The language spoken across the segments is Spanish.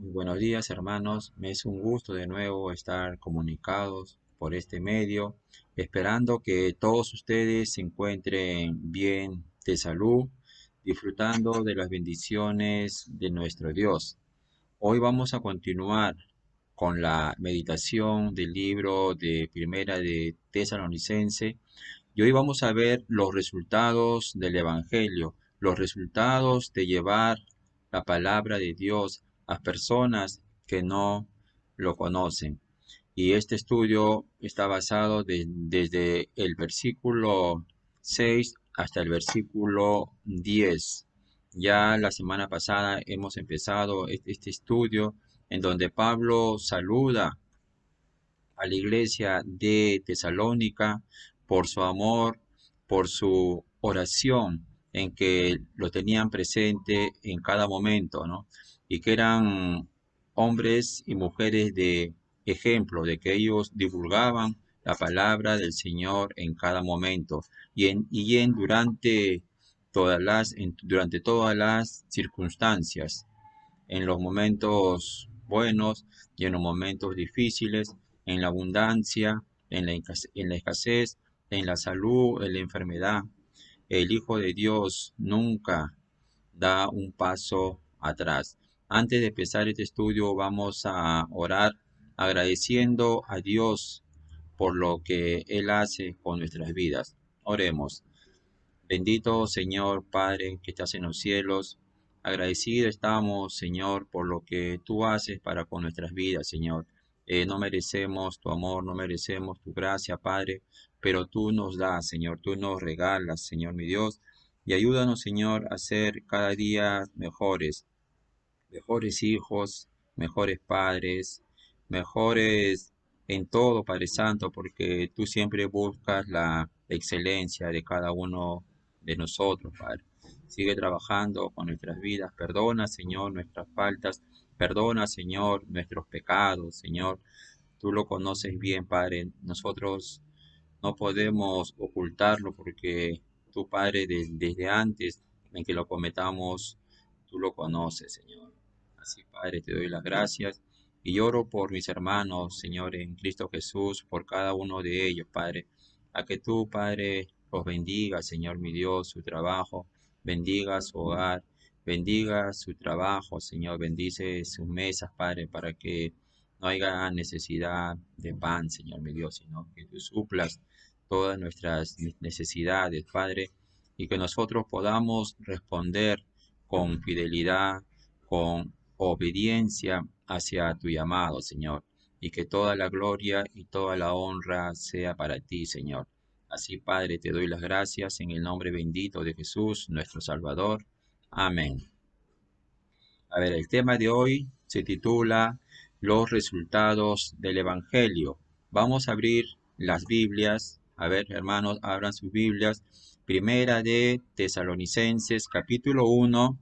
Muy buenos días, hermanos. Me es un gusto de nuevo estar comunicados por este medio, esperando que todos ustedes se encuentren bien de salud, disfrutando de las bendiciones de nuestro Dios. Hoy vamos a continuar con la meditación del libro de Primera de Tesalonicense y hoy vamos a ver los resultados del Evangelio, los resultados de llevar la palabra de Dios a personas que no lo conocen. Y este estudio está basado desde el versículo 6 hasta el versículo 10. Ya la semana pasada hemos empezado este estudio en donde Pablo saluda a la iglesia de Tesalónica por su amor, por su oración, en que lo tenían presente en cada momento, ¿no? Y que eran hombres y mujeres de ejemplo, de que ellos divulgaban la palabra del Señor en cada momento durante todas las circunstancias, en los momentos buenos y en los momentos difíciles, en la abundancia, en la escasez, en la salud, en la enfermedad. El Hijo de Dios nunca da un paso atrás. Antes de empezar este estudio, vamos a orar agradeciendo a Dios por lo que Él hace con nuestras vidas. Oremos. Bendito Señor Padre que estás en los cielos, agradecido estamos, Señor, por lo que tú haces para con nuestras vidas, Señor. No merecemos tu amor, no merecemos tu gracia, Padre, pero tú nos das, Señor, tú nos regalas, Señor mi Dios, y ayúdanos, Señor, a ser cada día mejores, mejores hijos, mejores padres, mejores en todo, Padre Santo, porque tú siempre buscas la excelencia de cada uno de nosotros, Padre. Sigue trabajando con nuestras vidas. Perdona, Señor, nuestras faltas. Perdona, Señor, nuestros pecados, Señor. Tú lo conoces bien, Padre. Nosotros no podemos ocultarlo porque tu Padre, desde antes en que lo cometamos, tú lo conoces, Señor. Así, Padre, te doy las gracias y oro por mis hermanos, Señor, en Cristo Jesús, por cada uno de ellos, Padre. A que tú, Padre, los bendiga, Señor, mi Dios, su trabajo, bendiga su hogar, bendiga su trabajo, Señor, bendice sus mesas, Padre, para que no haya necesidad de pan, Señor, mi Dios, sino que tú suplas todas nuestras necesidades, Padre, y que nosotros podamos responder con fidelidad, con obediencia hacia tu llamado, Señor, y que toda la gloria y toda la honra sea para ti, Señor. Así, Padre, te doy las gracias en el nombre bendito de Jesús, nuestro Salvador. Amén. A ver, el tema de hoy se titula Los resultados del Evangelio. Vamos a abrir las Biblias. A ver, hermanos, abran sus Biblias. Primera de Tesalonicenses, capítulo 1,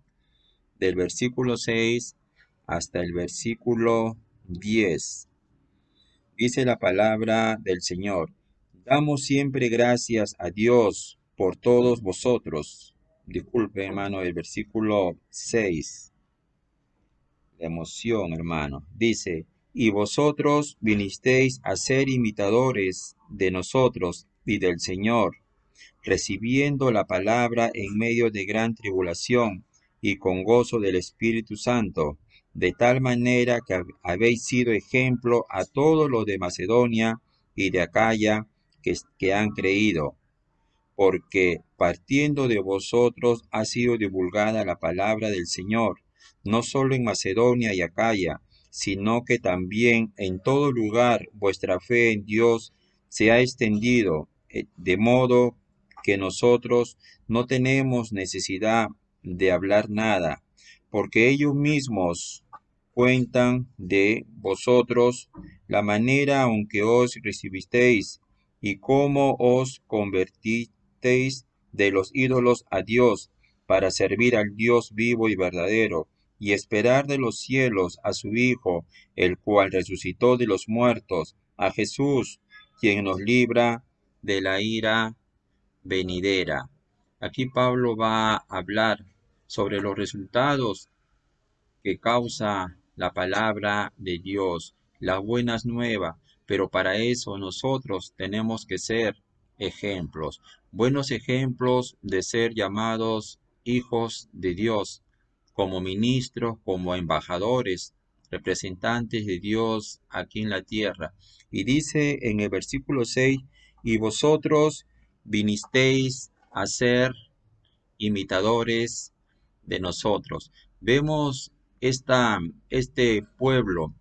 del versículo 6 hasta el versículo 10. Dice la palabra del Señor. Damos siempre gracias a Dios por todos vosotros. Disculpe, hermano, el versículo 6. La emoción, hermano. Dice, y vosotros vinisteis a ser imitadores de nosotros y del Señor, recibiendo la palabra en medio de gran tribulación y con gozo del Espíritu Santo, de tal manera que habéis sido ejemplo a todos los de Macedonia y de Acaya que han creído, porque partiendo de vosotros ha sido divulgada la palabra del Señor, no solo en Macedonia y Acaya, sino que también en todo lugar vuestra fe en Dios se ha extendido, de modo que nosotros no tenemos necesidad de hablar nada, porque ellos mismos cuentan de vosotros la manera en que os recibisteis y cómo os convertisteis de los ídolos a Dios para servir al Dios vivo y verdadero y esperar de los cielos a su Hijo, el cual resucitó de los muertos, a Jesús, quien nos libra de la ira venidera. Aquí Pablo va a hablar sobre los resultados que causa la palabra de Dios, las buenas nuevas, pero para eso nosotros tenemos que ser ejemplos, buenos ejemplos de ser llamados hijos de Dios, como ministros, como embajadores, representantes de Dios aquí en la tierra. Y dice en el versículo 6, y vosotros vinisteis a ser imitadores de nosotros. Vemos este pueblo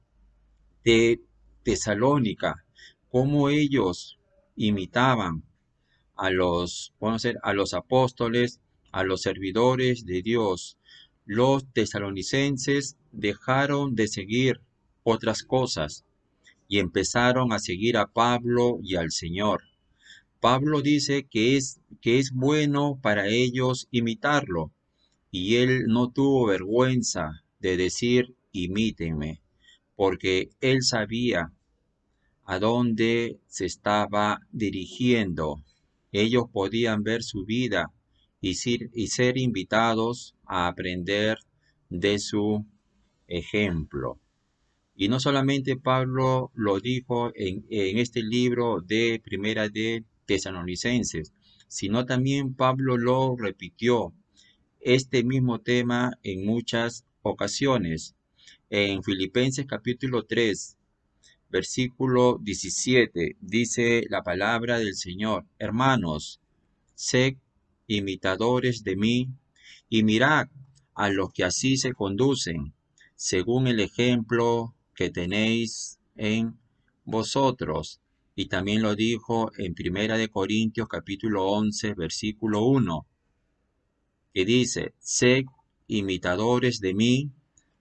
de Tesalónica, cómo ellos imitaban a los apóstoles, a los servidores de Dios. Los tesalonicenses dejaron de seguir otras cosas y empezaron a seguir a Pablo y al Señor. Pablo dice que es bueno para ellos imitarlo, y él no tuvo vergüenza de decir imítenme, porque él sabía a dónde se estaba dirigiendo. Ellos podían ver su vida y ser invitados a aprender de su ejemplo. Y no solamente Pablo lo dijo en este libro de Primera de Tesalonicenses, sino también Pablo lo repitió este mismo tema en muchas ocasiones. En Filipenses capítulo 3, versículo 17, dice la palabra del Señor: hermanos, sed imitadores de mí y mirad a los que así se conducen, según el ejemplo que tenéis en vosotros. Y también lo dijo en Primera de Corintios capítulo 11, versículo 1, que dice: sed imitadores de mí,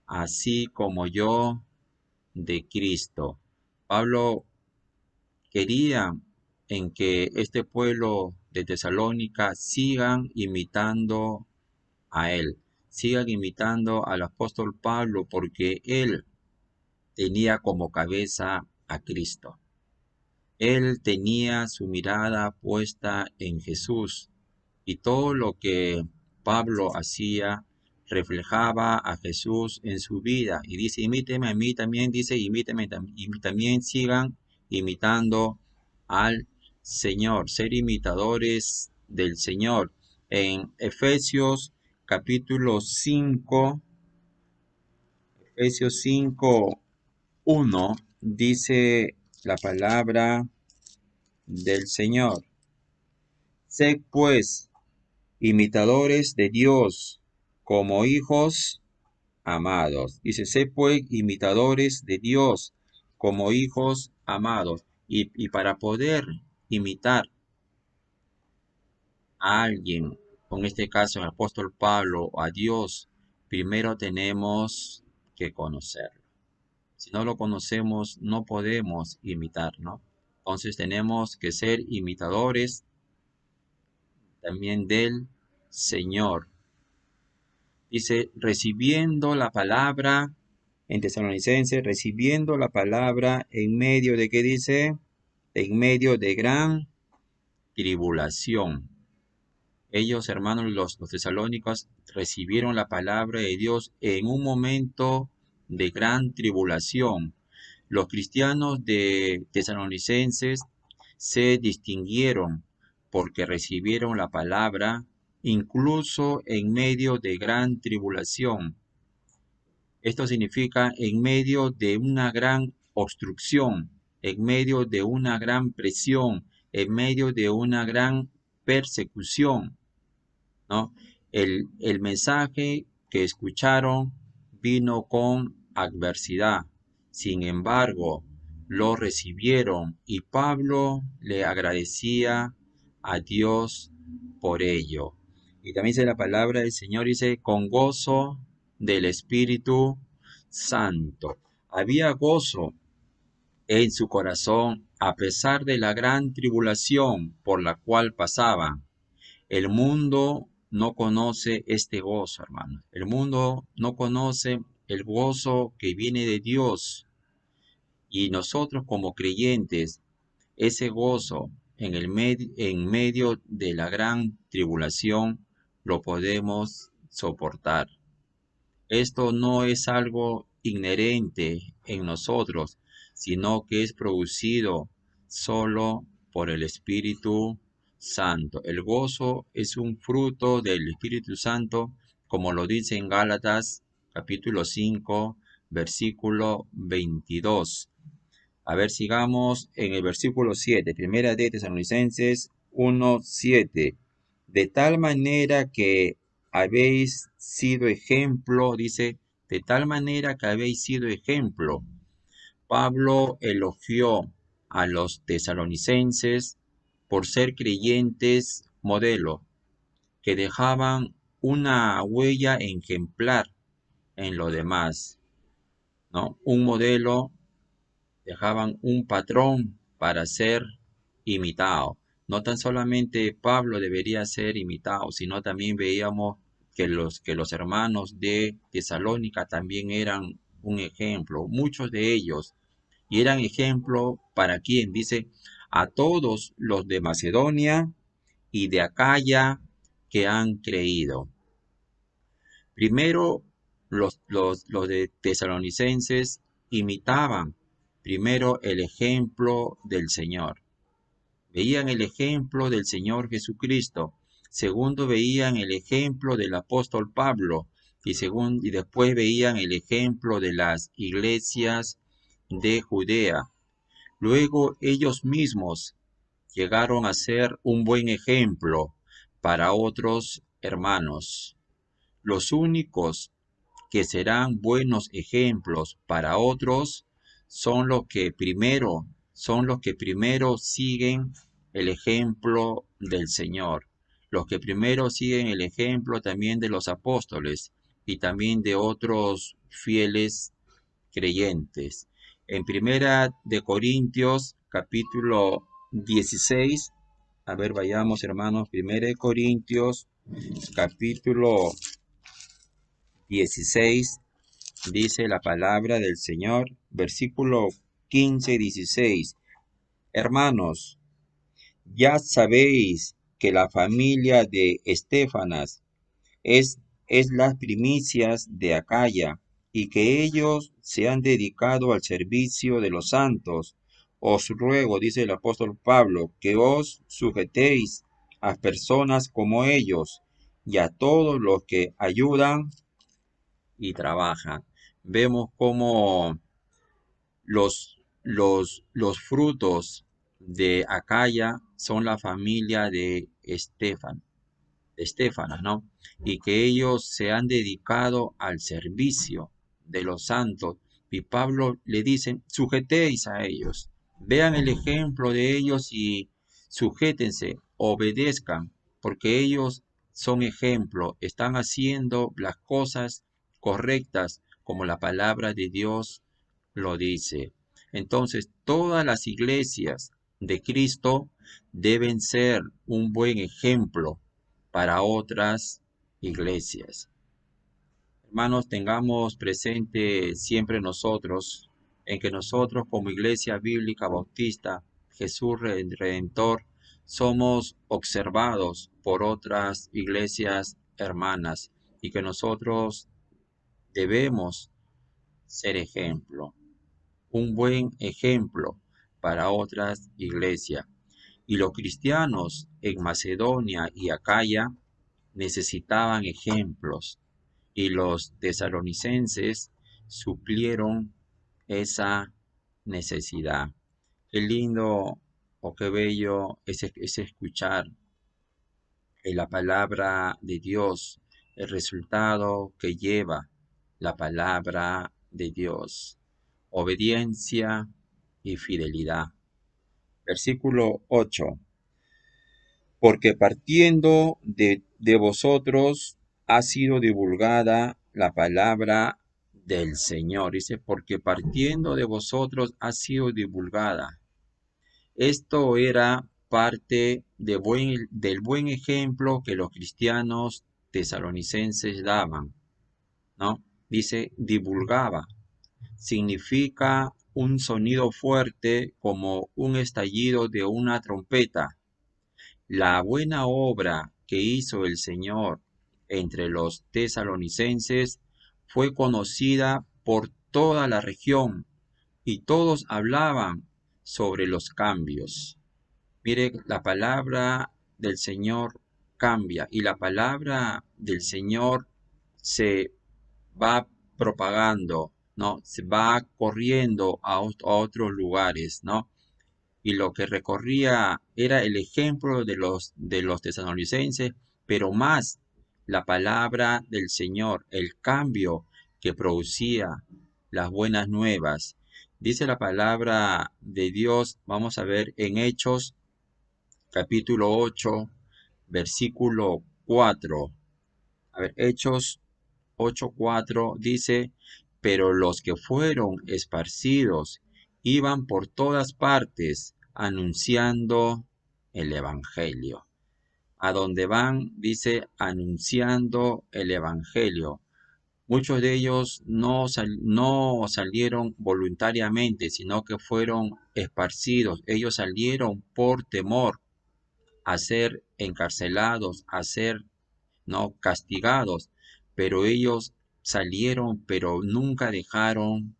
así como yo de Cristo. Pablo quería en que este pueblo de Tesalónica sigan imitando a él, sigan imitando al apóstol Pablo, porque él tenía como cabeza a Cristo. Él tenía su mirada puesta en Jesús, y todo lo que Pablo hacía reflejaba a Jesús en su vida. Y dice, imíteme a mí también, dice, imíteme y también sigan imitando al Señor, ser imitadores del Señor. En Efesios capítulo 5, Efesios 5:1, dice la palabra del Señor: sed pues imitadores de Dios como hijos amados. Dice, sé pues imitadores de Dios como hijos amados. Y para poder imitar a alguien, en este caso el apóstol Pablo, o a Dios, primero tenemos que conocerlo. Si no lo conocemos, no podemos imitar, ¿no? Entonces tenemos que ser imitadores también del Señor. Dice, recibiendo la palabra, en Tesalonicenses, recibiendo la palabra en medio de, ¿qué dice? En medio de gran tribulación. Ellos, hermanos, los tesalónicos, recibieron la palabra de Dios en un momento de gran tribulación. Los cristianos de Tesalonicenses se distinguieron porque recibieron la palabra incluso en medio de gran tribulación. Esto significa en medio de una gran obstrucción, en medio de una gran presión, en medio de una gran persecución, ¿no? El mensaje que escucharon vino con adversidad. Sin embargo, lo recibieron y Pablo le agradecía a Dios por ello. Y también dice la palabra del Señor, dice, con gozo del Espíritu Santo. Había gozo en su corazón a pesar de la gran tribulación por la cual pasaban. El mundo no conoce este gozo, hermano. El mundo no conoce el gozo que viene de Dios. Y nosotros como creyentes, ese gozo en medio de la gran tribulación lo podemos soportar. Esto no es algo inherente en nosotros, sino que es producido solo por el Espíritu Santo. El gozo es un fruto del Espíritu Santo, como lo dice en Gálatas capítulo 5, versículo 22. A ver, sigamos en el versículo 7, primera de Tesalonicenses 1:7. De tal manera que habéis sido ejemplo, dice, de tal manera que habéis sido ejemplo. Pablo elogió a los tesalonicenses por ser creyentes modelo, que dejaban una huella ejemplar en lo demás, ¿no? Un modelo, dejaban un patrón para ser imitado. No tan solamente Pablo debería ser imitado, sino también veíamos que los hermanos de Tesalónica también eran un ejemplo, muchos de ellos, y eran ejemplo para quién, dice, a todos los de Macedonia y de Acaya que han creído. Primero, los de tesalonicenses imitaban primero el ejemplo del Señor. Veían el ejemplo del Señor Jesucristo. Segundo, veían el ejemplo del apóstol Pablo. Y después veían el ejemplo de las iglesias de Judea. Luego ellos mismos llegaron a ser un buen ejemplo para otros hermanos. Los únicos que serán buenos ejemplos para otros son los que primero siguen el ejemplo del Señor, los que primero siguen el ejemplo también de los apóstoles y también de otros fieles creyentes. En Primera de Corintios, capítulo 16, a ver, vayamos hermanos, Primera de Corintios, capítulo 16, dice la palabra del Señor, versículo 15 y 16. Hermanos, ya sabéis que la familia de Estéfanas es las primicias de Acaya, y que ellos se han dedicado al servicio de los santos. Os ruego, dice el apóstol Pablo, que os sujetéis a personas como ellos y a todos los que ayudan y trabajan. Vemos cómo los frutos de Acaya son la familia de Estéfanas, ¿no? Y que ellos se han dedicado al servicio de los santos. Y Pablo le dice, sujetéis a ellos, vean el ejemplo de ellos y sujétense, obedezcan, porque ellos son ejemplo, están haciendo las cosas correctas como la palabra de Dios lo dice. Entonces, todas las iglesias de Cristo deben ser un buen ejemplo para otras iglesias. Hermanos, tengamos presente siempre nosotros, en que nosotros como Iglesia Bíblica Bautista Jesús Redentor somos observados por otras iglesias hermanas y que nosotros debemos ser ejemplo, un buen ejemplo para otras iglesias. Y los cristianos en Macedonia y Acaya necesitaban ejemplos y los tesalonicenses suplieron esa necesidad. Qué lindo o qué bello es escuchar en la palabra de Dios, el resultado que lleva la palabra de Dios, obediencia y fidelidad. Versículo 8. Porque partiendo de vosotros ha sido divulgada la palabra del Señor. Dice, porque partiendo de vosotros ha sido divulgada. Esto era parte del buen ejemplo que los cristianos tesalonicenses daban, ¿no? Dice, divulgaba. Significa un sonido fuerte como un estallido de una trompeta. La buena obra que hizo el Señor entre los tesalonicenses fue conocida por toda la región y todos hablaban sobre los cambios. Mire, la palabra del Señor cambia y la palabra del Señor se va propagando, ¿no? Se va corriendo a otros lugares, ¿no? Y lo que recorría era el ejemplo de los tesalonicenses, pero más la palabra del Señor, el cambio que producía las buenas nuevas. Dice la palabra de Dios, vamos a ver en Hechos capítulo 8 versículo 4. A ver, Hechos 8:4 dice, pero los que fueron esparcidos iban por todas partes anunciando el Evangelio. A donde van, dice, anunciando el Evangelio. Muchos de ellos no salieron voluntariamente, sino que fueron esparcidos. Ellos salieron por temor a ser encarcelados, a ser no castigados, pero ellos salieron, pero nunca dejaron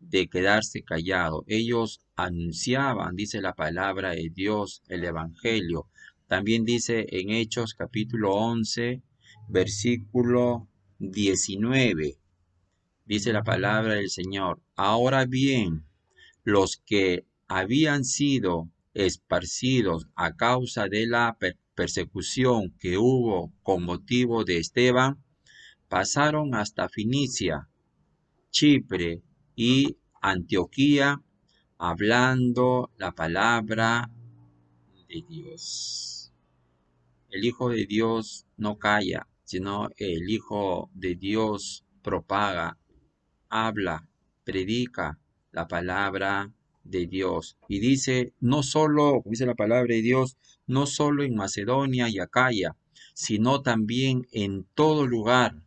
de quedarse callados. Ellos anunciaban, dice la palabra de Dios, el Evangelio. También dice en Hechos capítulo 11, versículo 19, dice la palabra del Señor. Ahora bien, los que habían sido esparcidos a causa de la persecución que hubo con motivo de Esteban, pasaron hasta Finicia, Chipre y Antioquía, hablando la palabra de Dios. El Hijo de Dios no calla, sino el Hijo de Dios propaga, habla, predica la palabra de Dios. Y dice, no solo, dice la palabra de Dios, no solo en Macedonia y Acaya, sino también en todo lugar.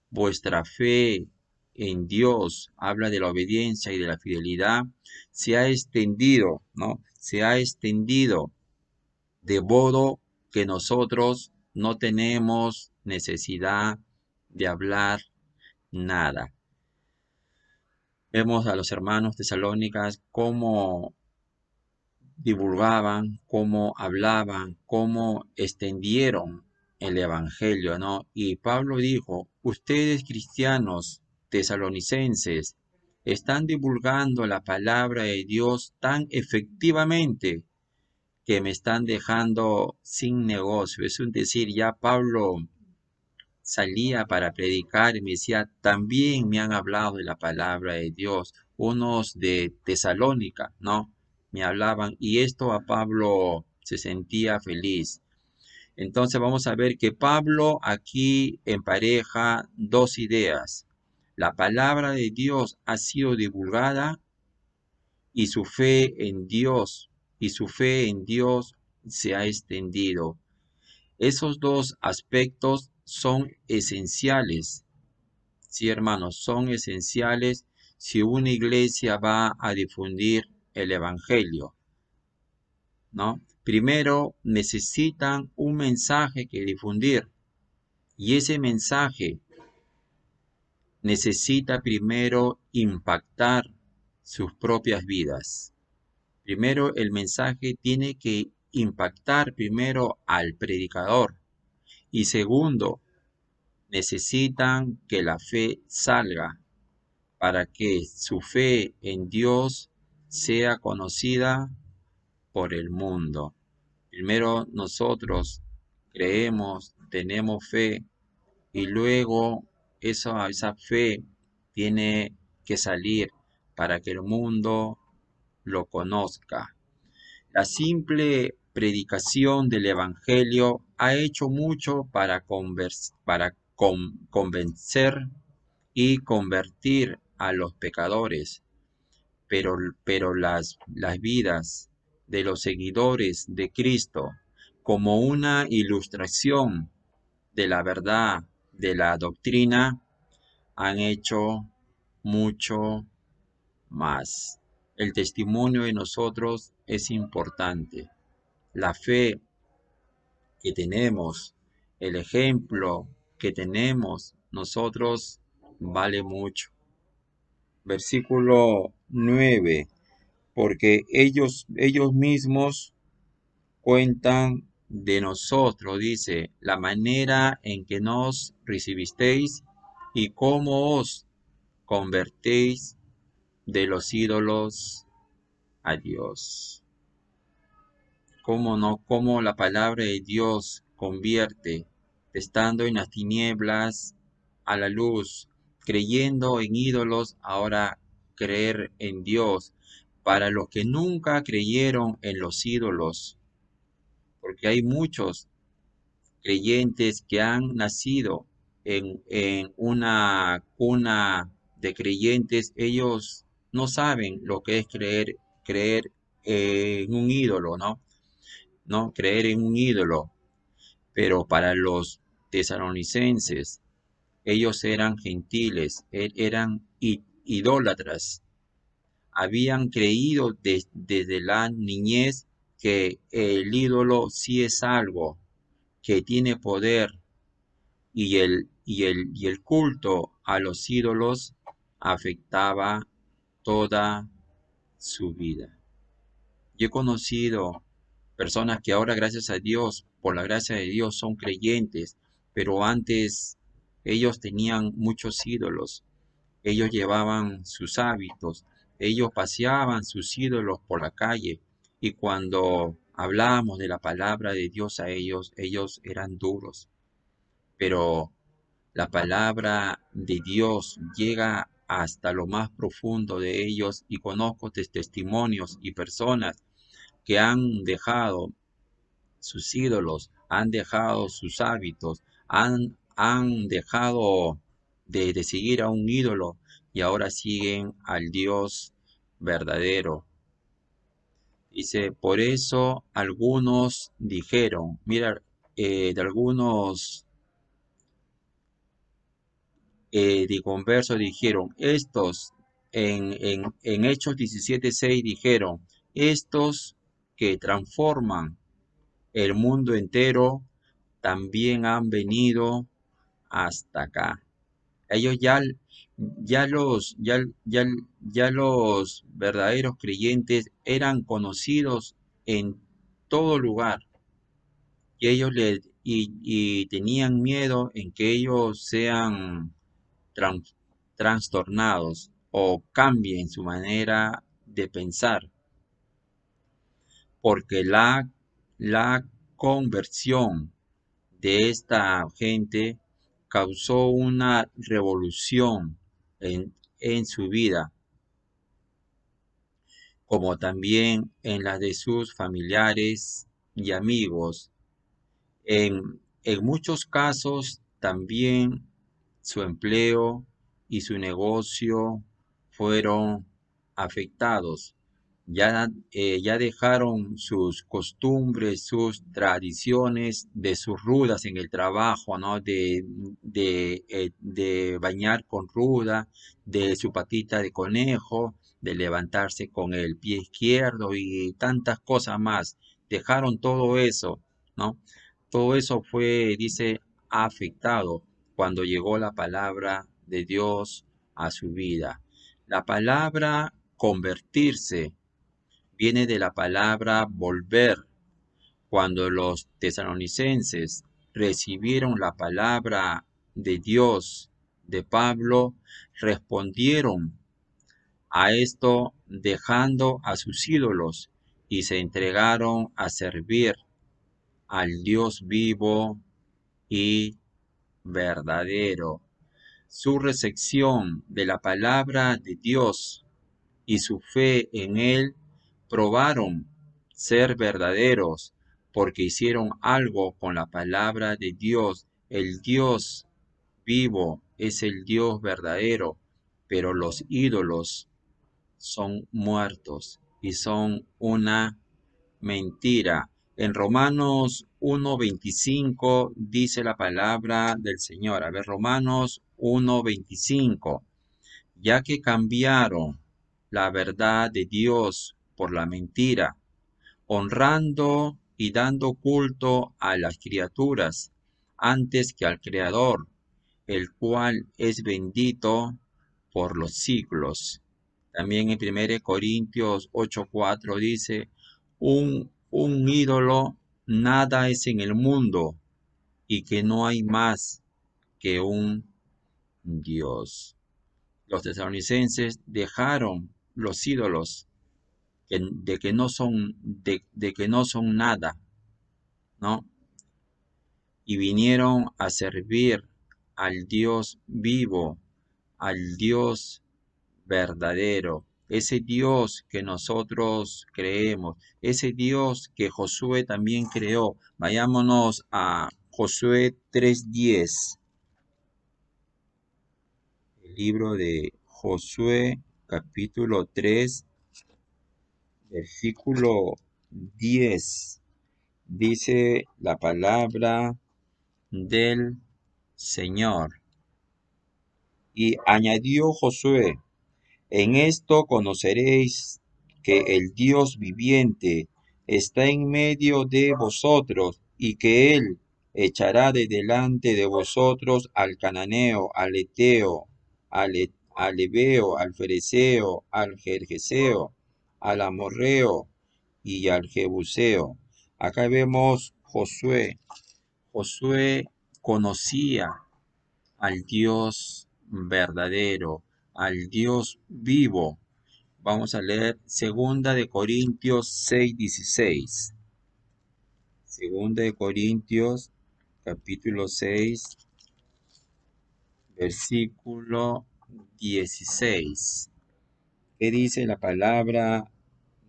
Vuestra fe en Dios, habla de la obediencia y de la fidelidad, se ha extendido, ¿no? Se ha extendido de modo que nosotros no tenemos necesidad de hablar nada. Vemos a los hermanos tesalónicas cómo divulgaban, cómo hablaban, cómo extendieron el evangelio, ¿no? Y Pablo dijo, ustedes cristianos tesalonicenses están divulgando la palabra de Dios tan efectivamente que me están dejando sin negocio. Es decir, ya Pablo salía para predicar y me decía, también me han hablado de la palabra de Dios, unos de Tesalónica, ¿no? Me hablaban y esto a Pablo se sentía feliz. Entonces vamos a ver que Pablo aquí empareja dos ideas. La palabra de Dios ha sido divulgada y su fe en Dios, se ha extendido. Esos dos aspectos son esenciales, sí, hermanos, son esenciales si una iglesia va a difundir el evangelio, ¿no? Primero necesitan un mensaje que difundir y ese mensaje necesita primero impactar sus propias vidas. Primero el mensaje tiene que impactar primero al predicador y segundo, necesitan que la fe salga para que su fe en Dios sea conocida por el mundo. Primero nosotros creemos, tenemos fe y luego esa fe tiene que salir para que el mundo lo conozca. La simple predicación del Evangelio ha hecho mucho para convencer y convertir a los pecadores, pero las vidas de los seguidores de Cristo como una ilustración de la verdad, de la doctrina, han hecho mucho más. El testimonio de nosotros es importante. La fe que tenemos, el ejemplo que tenemos nosotros vale mucho. versículo 9, porque ellos mismos cuentan de nosotros, dice, la manera en que nos recibisteis y cómo os convertéis de los ídolos a Dios. Cómo no, cómo la palabra de Dios convierte, estando en las tinieblas a la luz, creyendo en ídolos, ahora creer en Dios. Para los que nunca creyeron en los ídolos, porque hay muchos creyentes que han nacido en una cuna de creyentes, ellos no saben lo que es creer en un ídolo, ¿no? ¿No? Creer en un ídolo. Pero para los tesalonicenses, ellos eran gentiles, eran idólatras. Habían creído desde la niñez que el ídolo sí es algo, que tiene poder, y el culto a los ídolos afectaba toda su vida. Yo he conocido personas que ahora, gracias a Dios, por la gracia de Dios, son creyentes, pero antes ellos tenían muchos ídolos. Ellos llevaban sus hábitos, ellos paseaban sus ídolos por la calle, y cuando hablábamos de la palabra de Dios a ellos, ellos eran duros. Pero la palabra de Dios llega hasta lo más profundo de ellos, y conozco testimonios y personas que han dejado sus ídolos, han dejado sus hábitos, han dejado de seguir a un ídolo, y ahora siguen al Dios verdadero. Dice, por eso algunos dijeron, mira, de algunos de conversos dijeron, estos, en Hechos 17:6 dijeron, estos que transforman el mundo entero también han venido hasta acá. Ellos ya los verdaderos creyentes eran conocidos en todo lugar, y y tenían miedo en que ellos sean trastornados o cambien su manera de pensar, porque la conversión de esta gente causó una revolución en su vida, como también en la de sus familiares y amigos. En muchos casos también su empleo y su negocio fueron afectados. Ya dejaron sus costumbres, sus tradiciones de sus rudas en el trabajo, ¿no? De bañar con ruda, de su patita de conejo, de levantarse con el pie izquierdo y tantas cosas más. Dejaron todo eso, ¿no? Todo eso fue, dice, afectado cuando llegó la palabra de Dios a su vida. La palabra convertirse viene de la palabra volver. Cuando los tesalonicenses recibieron la palabra de Dios de Pablo, respondieron a esto dejando a sus ídolos y se entregaron a servir al Dios vivo y verdadero. Su recepción de la palabra de Dios y su fe en Él probaron ser verdaderos, porque hicieron algo con la palabra de Dios. El Dios vivo es el Dios verdadero, pero los ídolos son muertos y son una mentira. En Romanos 1:25 dice la palabra del Señor. A ver, Romanos 1:25. Ya que cambiaron la verdad de Dios por la mentira, honrando y dando culto a las criaturas antes que al Creador, el cual es bendito por los siglos. También en 1 Corintios 8:4 dice, un ídolo nada es en el mundo y que no hay más que un Dios. Los tesalonicenses dejaron los ídolos de que no son nada, ¿no? Y vinieron a servir al Dios vivo, al Dios verdadero, ese Dios que nosotros creemos, ese Dios que Josué también creó. Vayámonos a Josué 3:10, el libro de Josué capítulo 3, versículo 10. Dice la palabra del Señor. Y añadió Josué, en esto conoceréis que el Dios viviente está en medio de vosotros y que Él echará de delante de vosotros al cananeo, al eteo, al ebeo, al fereceo, al gergeseo, al amorreo y al jebuseo. Acá vemos Josué. Josué conocía al Dios verdadero, al Dios vivo. Vamos a leer Segunda de Corintios 6:16. Segunda de Corintios capítulo 6, versículo 16. ¿Qué dice la palabra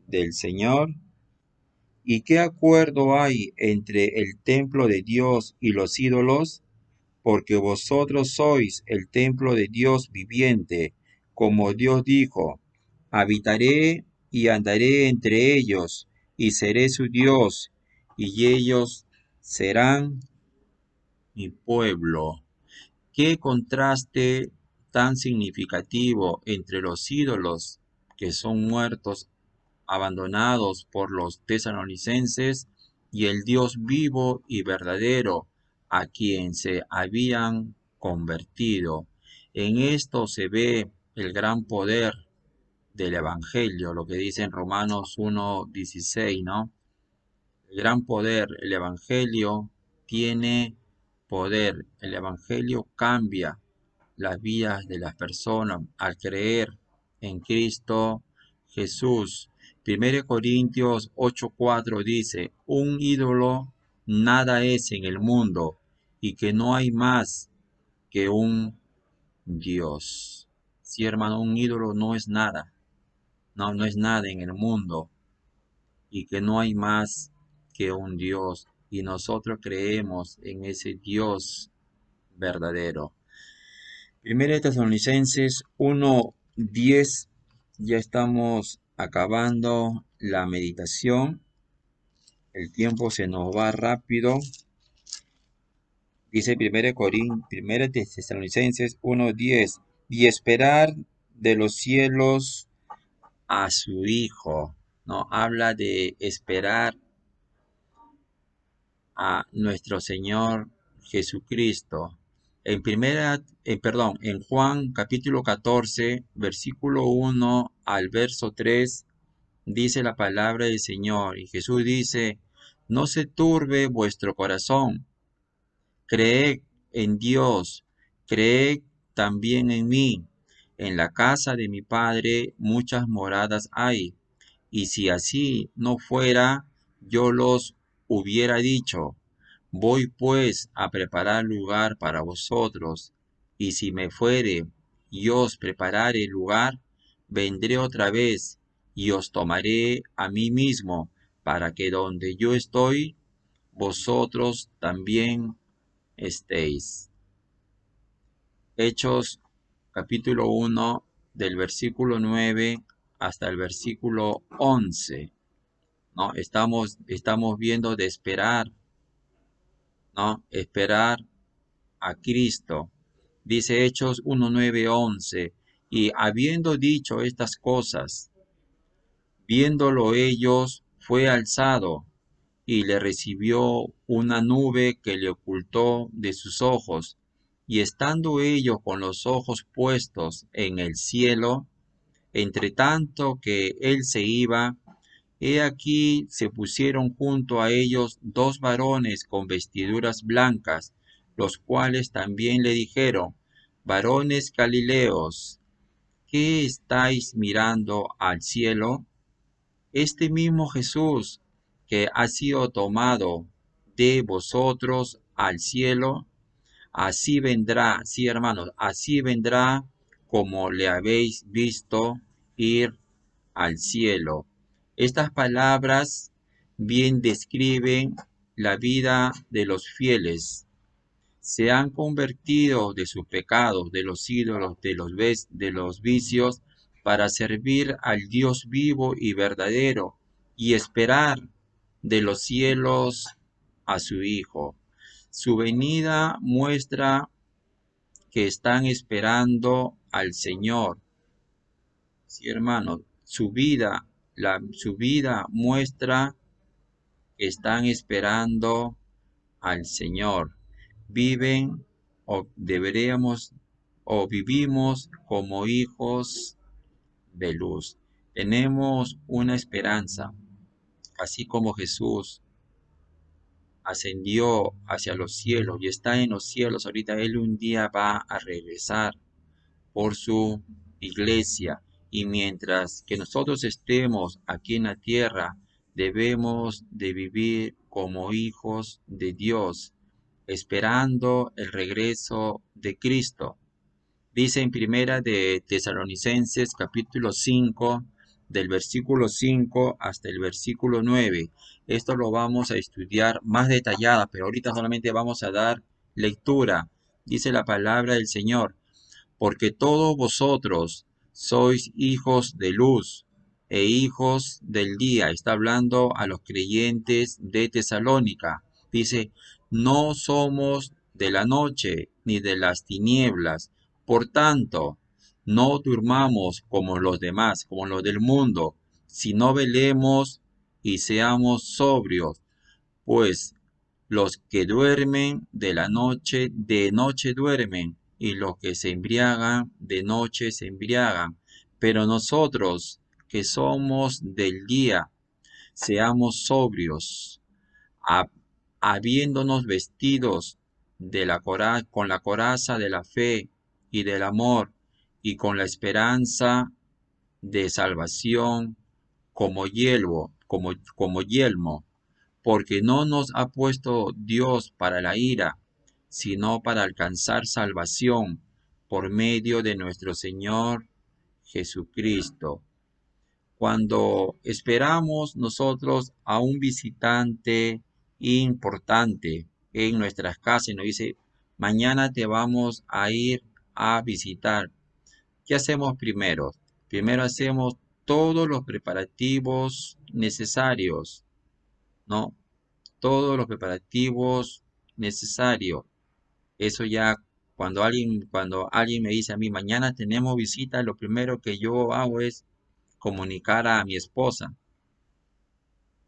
del Señor? ¿Y qué acuerdo hay entre el templo de Dios y los ídolos? Porque vosotros sois el templo de Dios viviente, como Dios dijo, habitaré y andaré entre ellos, y seré su Dios, y ellos serán mi pueblo. Qué contraste tan significativo entre los ídolos que son muertos, abandonados por los tesalonicenses, y el Dios vivo y verdadero a quien se habían convertido. En esto se ve el gran poder del Evangelio, lo que dice en Romanos 1:16, ¿no? El gran poder, el Evangelio tiene poder, el Evangelio cambia las vidas de las personas al creer en Cristo Jesús. 1 Corintios 8:4 dice, un ídolo nada es en el mundo y que no hay más que un Dios. Sí, hermano, un ídolo no es nada, no es nada en el mundo y que no hay más que un Dios. Y nosotros creemos en ese Dios verdadero. Primera de Tesalonicenses 1:10, ya estamos acabando la meditación. El tiempo se nos va rápido. Dice Primera de Tesalonicenses 1:10, y esperar de los cielos a su Hijo. No habla de esperar a nuestro Señor Jesucristo. En Juan capítulo 14, versículo 1 al verso 3, dice la palabra del Señor, y Jesús dice, no se turbe vuestro corazón, creed en Dios, creed también en mí. En la casa de mi Padre muchas moradas hay, y si así no fuera, yo los hubiera dicho. Voy pues a preparar lugar para vosotros, y si me fuere y os preparare lugar, vendré otra vez y os tomaré a mí mismo, para que donde yo estoy, vosotros también estéis. Hechos capítulo 1 del versículo 9 hasta el versículo 11, ¿no? Estamos viendo de esperar, ¿no? Esperar a Cristo. Dice Hechos 1, 9, 11, y habiendo dicho estas cosas, viéndolo ellos, fue alzado, y le recibió una nube que le ocultó de sus ojos, Y estando ellos con los ojos puestos en el cielo, entre tanto que él se iba, he aquí se pusieron junto a ellos dos varones con vestiduras blancas, los cuales también le dijeron, varones Galileos, ¿qué estáis mirando al cielo? Este mismo Jesús que ha sido tomado de vosotros al cielo, así vendrá, sí hermanos, así vendrá como le habéis visto ir al cielo. Estas palabras bien describen la vida de los fieles. Se han convertido de sus pecados, de los ídolos, de los vicios, para servir al Dios vivo y verdadero y esperar de los cielos a su Hijo. Su venida muestra que están esperando al Señor. Sí, hermanos, su vida muestra que están esperando al Señor. Viven o deberíamos o vivimos como hijos de luz. Tenemos una esperanza, así como Jesús ascendió hacia los cielos y está en los cielos. Ahorita Él un día va a regresar por su iglesia. Y mientras que nosotros estemos aquí en la tierra, debemos de vivir como hijos de Dios, esperando el regreso de Cristo. Dice en primera de Tesalonicenses capítulo 5, del versículo 5 hasta el versículo 9. Esto lo vamos a estudiar más detallada, pero ahorita solamente vamos a dar lectura. Dice la palabra del Señor, porque todos vosotros sois hijos de luz e hijos del día. Está hablando a los creyentes de Tesalónica. Dice, no somos de la noche ni de las tinieblas. Por tanto, no durmamos como los demás, como los del mundo, sino velemos y seamos sobrios, pues los que duermen de noche duermen, y los que se embriagan, de noche se embriagan. Pero nosotros, que somos del día, seamos sobrios, habiéndonos vestidos con la coraza de la fe y del amor, y con la esperanza de salvación como yelmo, porque no nos ha puesto Dios para la ira, sino para alcanzar salvación por medio de nuestro Señor Jesucristo. Cuando esperamos nosotros a un visitante importante en nuestras casas y nos dice, mañana te vamos a ir a visitar, ¿qué hacemos primero? Primero hacemos todos los preparativos necesarios, ¿no? Todos los preparativos necesarios. Eso ya, cuando alguien me dice a mí, mañana tenemos visita, lo primero que yo hago es comunicar a mi esposa.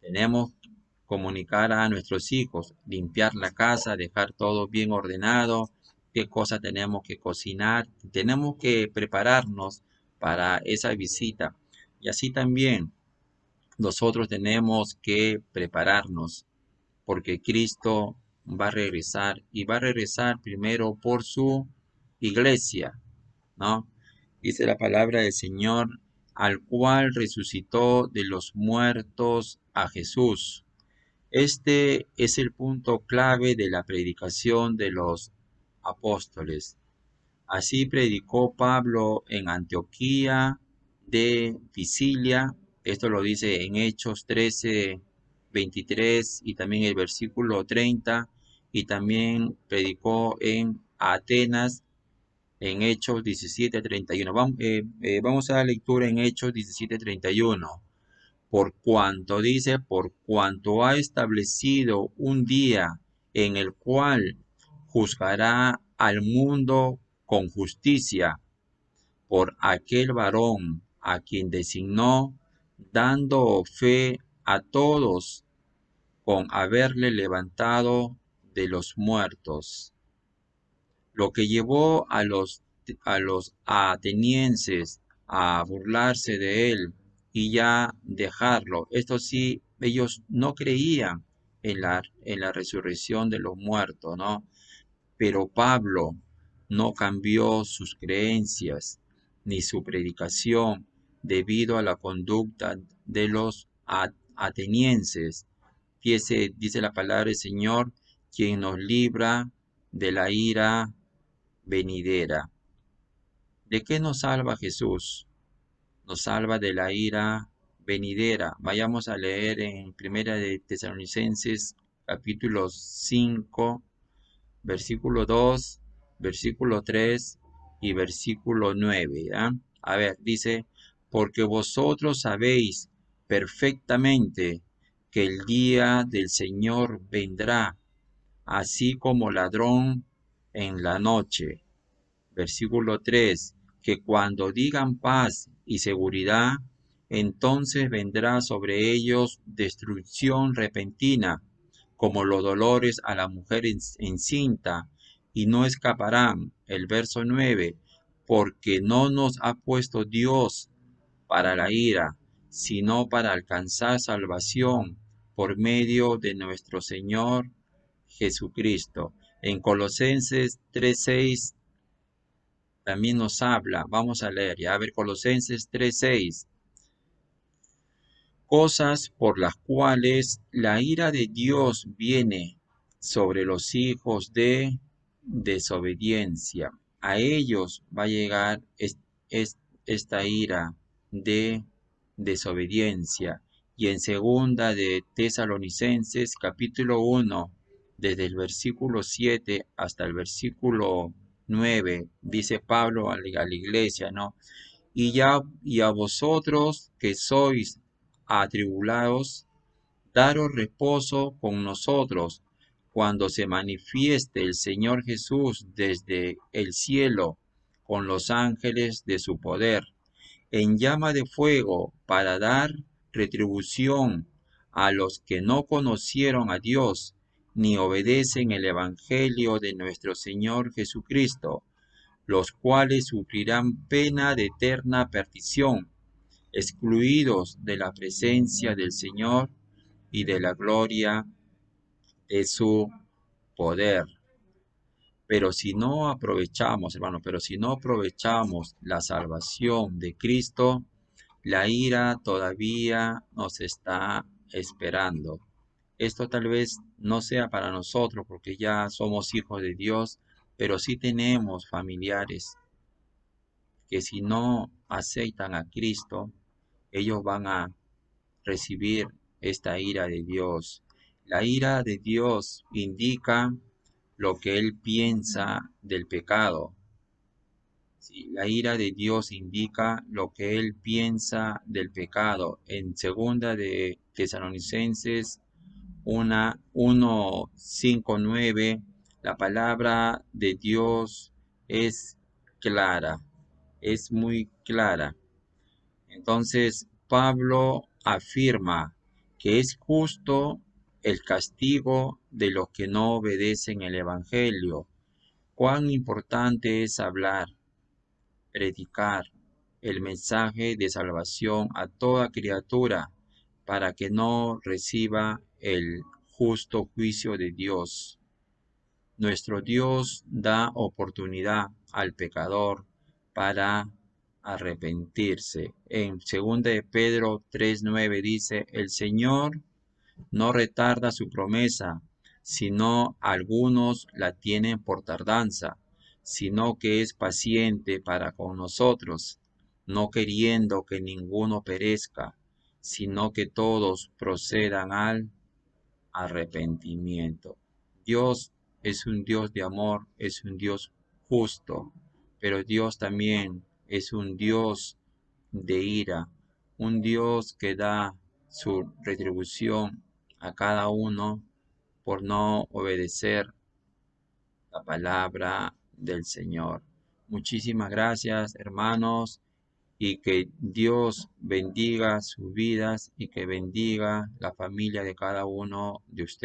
Tenemos que comunicar a nuestros hijos, limpiar la casa, dejar todo bien ordenado, qué cosa tenemos que cocinar. Tenemos que prepararnos para esa visita. Y así también nosotros tenemos que prepararnos porque Cristo va a regresar y va a regresar primero por su iglesia, ¿no? Dice la palabra del Señor, al cual resucitó de los muertos a Jesús. Este es el punto clave de la predicación de los apóstoles. Así predicó Pablo en Antioquía de Pisidia. Esto lo dice en Hechos 13, 23 y también el versículo 30. Y también predicó en Atenas en Hechos 17, 31. Vamos a la lectura en Hechos 17, 31. Por cuanto ha establecido un día en el cual juzgará al mundo con justicia por aquel varón a quien designó, dando fe a todos con haberle levantado de los muertos. Lo que llevó a los atenienses a burlarse de él y ya dejarlo. Esto sí, ellos no creían en la resurrección de los muertos, ¿no? Pero Pablo no cambió sus creencias ni su predicación debido a la conducta de los atenienses. Dice la palabra del Señor, quien nos libra de la ira venidera. ¿De qué nos salva Jesús? Nos salva de la ira venidera. Vayamos a leer en Primera de Tesalonicenses capítulo 5, versículo 2, versículo 3 y versículo 9. ¿Ya? A ver, dice, porque vosotros sabéis perfectamente que el día del Señor vendrá, así como ladrón en la noche. Versículo 3, que cuando digan paz y seguridad, entonces vendrá sobre ellos destrucción repentina, como los dolores a la mujer encinta, y no escaparán. El verso 9, porque no nos ha puesto Dios para la ira, sino para alcanzar salvación por medio de nuestro Señor Jesucristo. En Colosenses 3:6 también nos habla, vamos a leer, ya a ver, Colosenses 3:6, cosas por las cuales la ira de Dios viene sobre los hijos de desobediencia. A ellos va a llegar esta ira de desobediencia. Y en segunda de Tesalonicenses, capítulo 1, desde el versículo 7 hasta el versículo 9, dice Pablo a la iglesia, ¿no? Y a vosotros que sois atribulados, daros reposo con nosotros cuando se manifieste el Señor Jesús desde el cielo con los ángeles de su poder, en llama de fuego para dar retribución a los que no conocieron a Dios ni obedecen el Evangelio de nuestro Señor Jesucristo, los cuales sufrirán pena de eterna perdición, excluidos de la presencia del Señor y de la gloria de su poder. Pero si no aprovechamos, hermano, pero si no aprovechamos la salvación de Cristo, la ira todavía nos está esperando. Esto tal vez no sea para nosotros porque ya somos hijos de Dios, pero sí tenemos familiares que si no aceptan a Cristo, ellos van a recibir esta ira de Dios. La ira de Dios indica lo que Él piensa del pecado. Sí, la ira de Dios indica lo que Él piensa del pecado. En segunda de Tesalonicenses 1:5-9, la palabra de Dios es clara, es muy clara. Entonces, Pablo afirma que es justo el castigo de los que no obedecen el Evangelio. Cuán importante es hablar, predicar el mensaje de salvación a toda criatura para que no reciba el justo juicio de Dios. Nuestro Dios da oportunidad al pecador para arrepentirse. En 2 de Pedro 3:9 dice, el Señor no retarda su promesa, sino algunos la tienen por tardanza, sino que es paciente para con nosotros, no queriendo que ninguno perezca, sino que todos procedan al arrepentimiento. Dios es un Dios de amor, es un Dios justo, pero Dios también es un Dios de ira, un Dios que da su retribución a cada uno por no obedecer la palabra del Señor. Muchísimas gracias, hermanos, y que Dios bendiga sus vidas y que bendiga la familia de cada uno de ustedes.